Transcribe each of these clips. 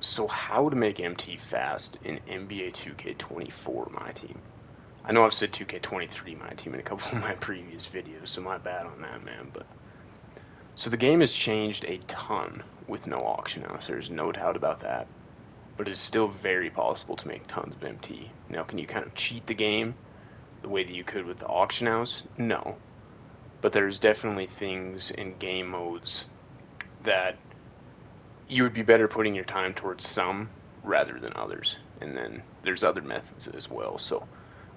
So how to make MT fast in NBA 2K24 Myteam. I know I've said 2K23 Myteam in a couple of my previous videos, so my bad on that, man. But so the game has changed a ton with no auction house. There's no doubt about that. But it's still very possible to make tons of MT. Now, can you kind of cheat the game the way that you could with the auction house? No. But there's definitely things in game modes that you would be better putting your time towards some rather than others. And then there's other methods as well. So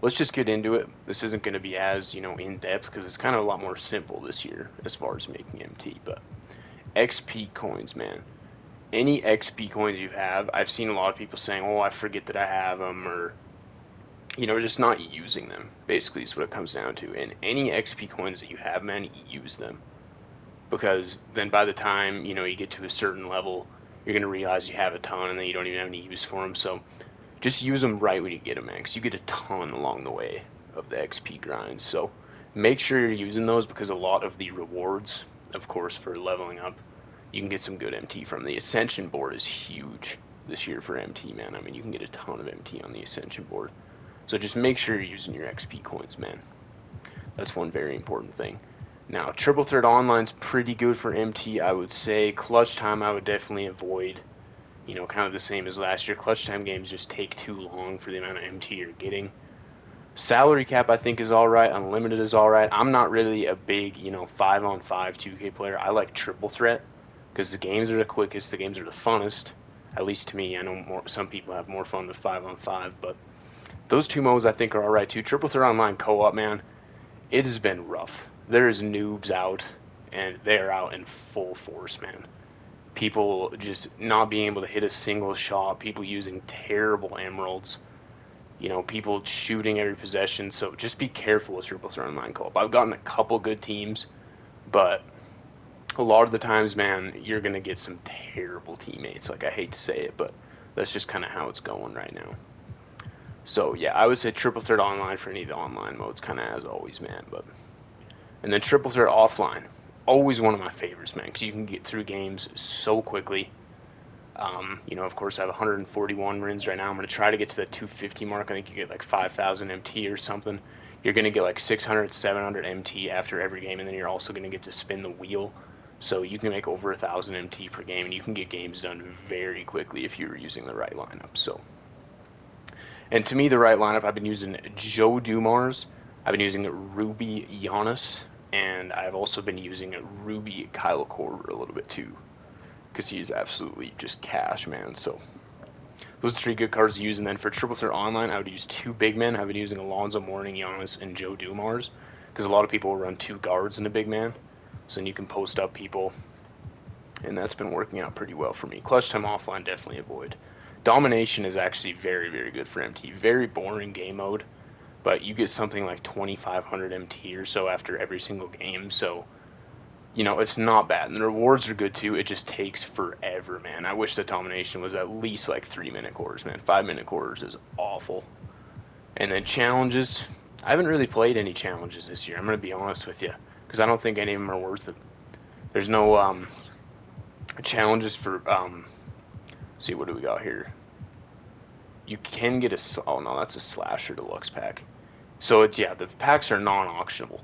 let's just get into it. This isn't going to be as, in depth because it's kind of a lot more simple this year as far as making MT. But XP coins, man. Any XP coins you have, I've seen a lot of people saying, oh, I forget that I have them, or, just not using them. Basically, is what it comes down to. And any XP coins that you have, man, use them. Because then by the time, you get to a certain level, you're going to realize you have a ton and then you don't even have any use for them. So just use them right when you get them, man, because you get a ton along the way of the XP grinds. So make sure you're using those because a lot of the rewards, of course, for leveling up, you can get some good MT from. The Ascension board is huge this year for MT, man. I mean, you can get a ton of MT on the Ascension board. So just make sure you're using your XP coins, man. That's one very important thing. Now, Triple Threat Online's pretty good for MT, I would say. Clutch Time, I would definitely avoid. Kind of the same as last year. Clutch Time games just take too long for the amount of MT you're getting. Salary Cap, I think, is alright. Unlimited is alright. I'm not really a big, 5-on-5 2K player. I like Triple Threat because the games are the quickest, the games are the funnest. At least to me. I know some people have more fun with 5-on-5, but those two modes I think are alright too. Triple Threat Online co-op, man, it has been rough. There's noobs out, and they're out in full force, man. People just not being able to hit a single shot, people using terrible emeralds, people shooting every possession. So just be careful with Triple Threat Online co-op. I've gotten a couple good teams, but a lot of the times, man, you're going to get some terrible teammates. Like, I hate to say it, but that's just kind of how it's going right now. So, yeah, I would say Triple Threat Online for any of the online modes, kind of as always, man. And then Triple Threat Offline, always one of my favorites, man, because you can get through games so quickly. Of course, I have 141 wins right now. I'm going to try to get to the 250 mark. I think you get like 5,000 MT or something. You're going to get like 600, 700 MT after every game, and then you're also going to get to spin the wheel. So you can make over 1,000 MT per game, and you can get games done very quickly if you're using the right lineup. And to me, the right lineup, I've been using Joe Dumars, I've been using Ruby Giannis, and I've also been using Ruby Kyle Korver a little bit too, because he is absolutely just cash, man. So those are 3 good cards to use. And then for Triple Threat Online, I would use 2 big men. I've been using Alonzo Mourning, Giannis, and Joe Dumars, because a lot of people will run 2 guards in a big man. So then you can post up people, and that's been working out pretty well for me. Clutch Time Offline, definitely avoid. Domination is actually very, very good for MT. Very boring game mode, but you get something like 2,500 MT or so after every single game. So it's not bad. And the rewards are good too. It just takes forever, man. I wish the domination was at least like 3-minute quarters, man. 5-minute quarters is awful. And then challenges. I haven't really played any challenges this year. I'm going to be honest with you, because I don't think any of them are worth it. There's no challenges for, see, what do we got here? You can get oh no, that's a Slasher Deluxe pack. So the packs are non-auctionable.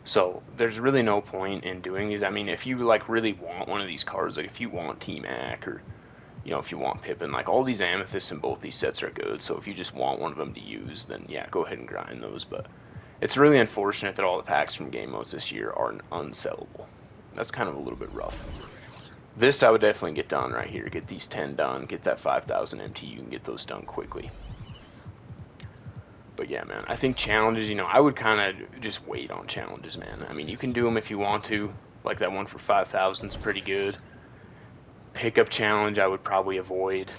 So there's really no point in doing these. I mean, if you like really want one of these cards, like if you want T-Mac or if you want Pippin, like all these amethysts in both these sets are good. So if you just want one of them to use, then yeah, go ahead and grind those. But it's really unfortunate that all the packs from game modes this year are unsellable. That's kind of a little bit rough. This I would definitely get done right here. Get these 10 done. Get that 5,000 MT. You can get those done quickly. But yeah, man, I think challenges, I would kind of just wait on challenges, man. I mean, you can do them if you want to. Like that one for 5,000 is pretty good. Pickup challenge, I would probably avoid.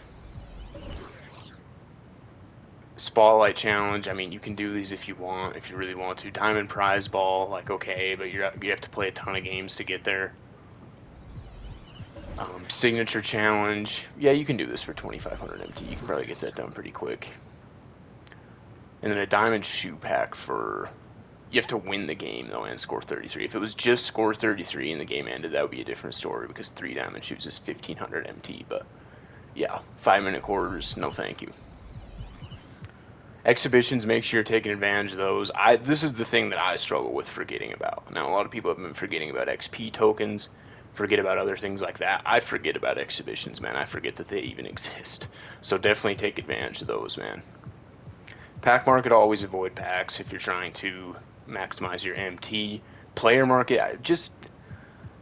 Spotlight challenge, I mean, you can do these if you want, if you really want to. Diamond prize ball, like okay, but you have to play a ton of games to get there. Signature challenge, yeah, you can do this for 2,500 MT. You can probably get that done pretty quick. And then a diamond shoe pack for, you have to win the game though and score 33. If it was just score 33 and the game ended, that would be a different story because 3 diamond shoes is 1,500 MT. But yeah, 5-minute quarters, no thank you. Exhibitions, make sure you're taking advantage of those. This is the thing that I struggle with forgetting about. Now, a lot of people have been forgetting about XP tokens, forget about other things like that. I forget about exhibitions, man. I forget that they even exist. So definitely take advantage of those, man. Pack market, always avoid packs if you're trying to maximize your MT. Player market, just,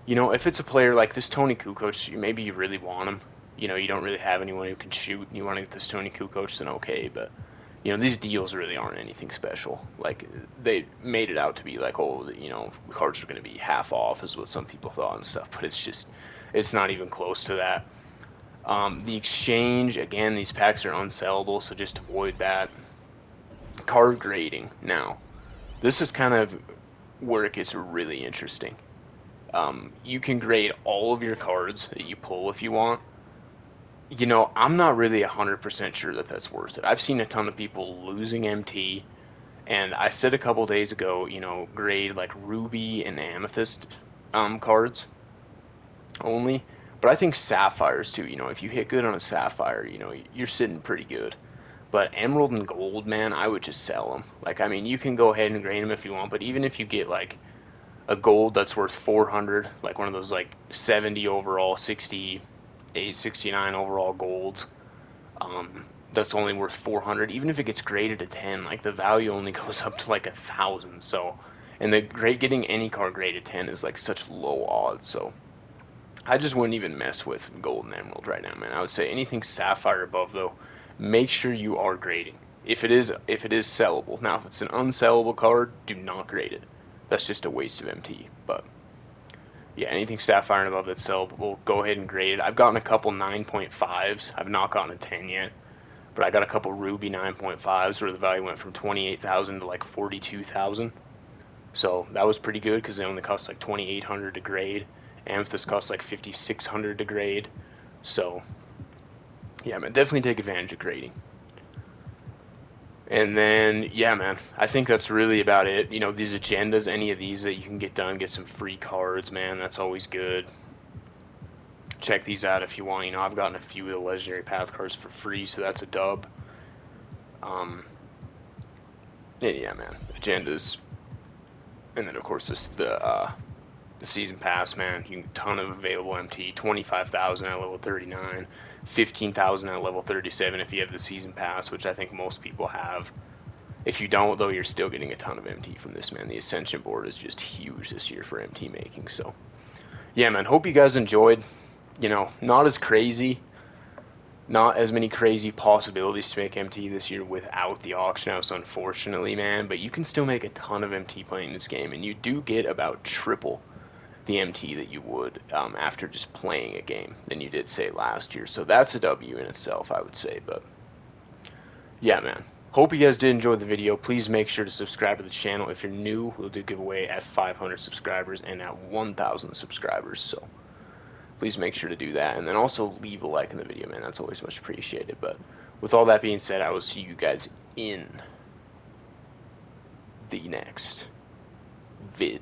if it's a player like this Tony Kukoc, maybe you really want him. You don't really have anyone who can shoot, and you want to get this Tony Kukoc, then okay, but these deals really aren't anything special. Like, they made it out to be like, oh, cards are going to be half off is what some people thought and stuff, but it's not even close to that. The exchange, again, these packs are unsellable, so just avoid that. Card grading. Now, this is kind of where it gets really interesting. You can grade all of your cards that you pull if you want. I'm not really 100% sure that that's worth it. I've seen a ton of people losing MT, and I said a couple days ago, grade like Ruby and Amethyst cards only. But I think Sapphires too, if you hit good on a Sapphire, you're sitting pretty good. But Emerald and Gold, man, I would just sell them. Like, I mean, you can go ahead and grade them if you want, but even if you get like a gold that's worth 400, like one of those like 70 overall, 68, 69 overall golds, that's only worth 400. Even if it gets graded to 10, like the value only goes up to like 1,000. So, and the great getting any card graded 10 is like such low odds. So, I just wouldn't even mess with gold and emerald right now, man. I would say anything sapphire above though, make sure you are grading. If it is sellable. Now, if it's an unsellable card, do not grade it. That's just a waste of MT. But yeah, anything sapphire and above that's sellable, go ahead and grade it. I've gotten a couple 9.5s. I've not gotten a 10 yet, but I got a couple Ruby 9.5s where the value went from 28,000 to like 42,000. So that was pretty good because they only cost like 2,800 to grade. Amethyst costs like 5,600 to grade. So yeah, man, definitely take advantage of grading. And then, yeah, man, I think that's really about it. These agendas, any of these that you can get done, get some free cards, man, that's always good. Check these out if you want. I've gotten a few of the legendary path cards for free, so that's a dub. Yeah, man, agendas, and then of course the season pass, man. You ton of available MT, 25,000 at level 39, 15,000 at level 37 if you have the season pass, which I think most people have. If you don't, though, you're still getting a ton of MT from this, man. The Ascension board is just huge this year for MT making. So, yeah, man, hope you guys enjoyed. Not as crazy, not as many crazy possibilities to make MT this year without the auction house, unfortunately, man. But you can still make a ton of MT playing this game, and you do get about triple the MT that you would after just playing a game than you did, say, last year. So that's a W in itself, I would say. But yeah, man. Hope you guys did enjoy the video. Please make sure to subscribe to the channel. If you're new, we'll do giveaway at 500 subscribers and at 1,000 subscribers. So please make sure to do that. And then also leave a like in the video, man. That's always much appreciated. But with all that being said, I will see you guys in the next video.